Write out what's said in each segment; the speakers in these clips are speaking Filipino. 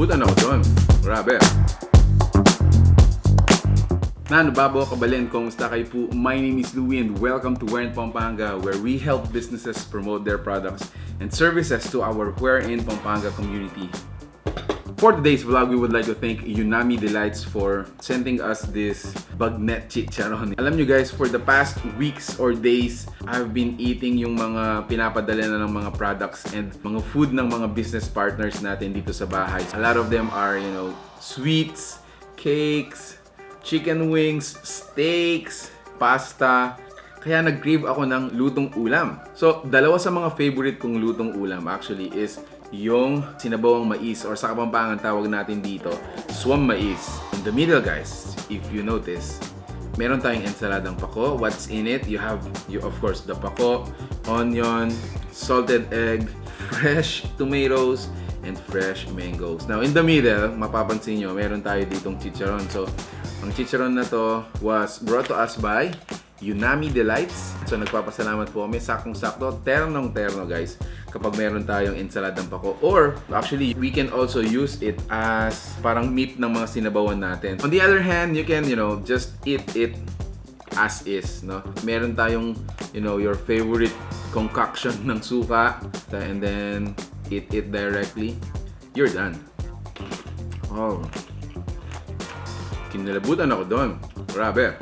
Kinalabutan ako doon. Grabe. Nanubabo kabalin, kumusta kayo po? My name is Louie and welcome to Where in Pampanga, where we help businesses promote their products and services to our Where in Pampanga community. For today's vlog, we would like to thank Yunami Delights for sending us this Bagnet Chicharon. Alam nyo guys, for the past weeks or days, I've been eating yung mga pinapadala na ng mga products and mga food ng mga business partners natin dito sa bahay. A lot of them are, you know, sweets, cakes, chicken wings, steaks, pasta. Kaya nag-crave ako ng lutong ulam. So, dalawa sa mga favorite kong lutong ulam actually is yung sinabawang mais or sa Kapampangan tawag natin dito, swam mais. In the middle guys, if you notice, meron tayong ensaladang pako. What's in it? You have, of course, the pako, onion, salted egg, fresh tomatoes, and fresh mangoes. Now, in the middle, mapapansin nyo, meron tayo ditong chicharon. So, ang chicharon na to was brought to us by Yunami Delights. So, nagpapasalamat po kami. Sakong-sakto, ternong-terno guys, kapag meron tayong ensaladang pako. Or, actually, we can also use it as parang meat ng mga sinabawan natin. On the other hand, you can, you know, just eat it as is, no? Meron tayong, you know, your favorite concoction ng suka, and then eat it directly. You're done. Oh. Kinalabutan ako doon. Grabe.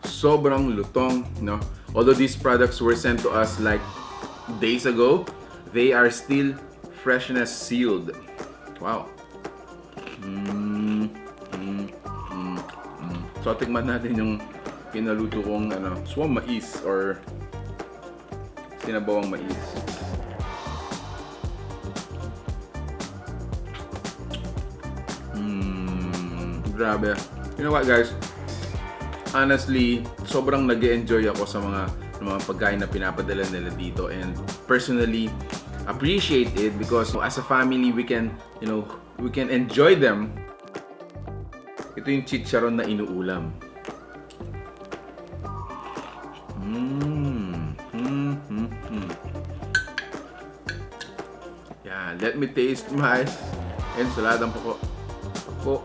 Sobrang lutong, no? Although these products were sent to us like days ago, they are still freshness sealed. Wow. So tikman natin yung pinaluto kong swam mais or sinabawang mais. Grabe. You know what guys? Honestly, sobrang nag-enjoy ako sa mga pagkain na pinapadala nila dito, and personally appreciate it because as a family we can, you know, we can enjoy them. Ito yung chicharon na inuulam. Yeah, let me taste my ensaladang pako. Pako.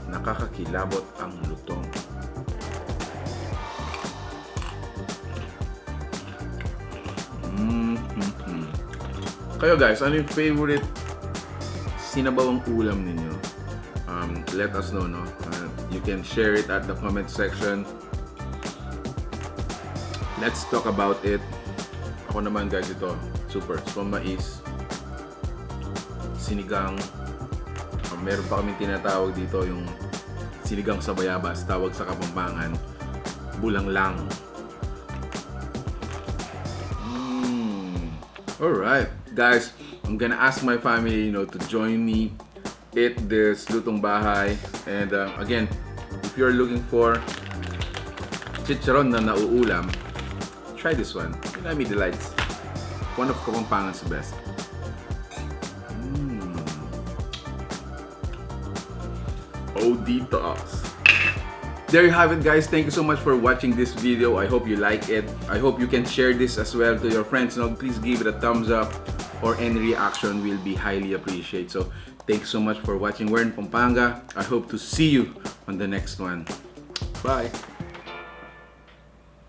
Nakakakilabot ang lutong. Kayo guys, ano yung favorite sinabawang ulam ninyo? Let us know, no? You can share it at the comment section. Let's talk about it. Ako naman guys, ito super swam mais, sinigang, meron pa kami tinatawag dito yung sinigang sa bayabas, tawag sa Kapampangan, bulanglang. Alright guys, I'm gonna ask my family, you know, to join me eat this lutong bahay. And again, if you're looking for chicharon na nauulam, try this one. Yunami Delights. One of Kapampangan's best. Oh, detox. There you have it guys. Thank you so much for watching this video. I hope you like it. I hope you can share this as well to your friends. Now, please give it a thumbs up or any reaction will be highly appreciated. So, thanks so much for watching Where in Pampanga. I hope to see you on the next one. Bye.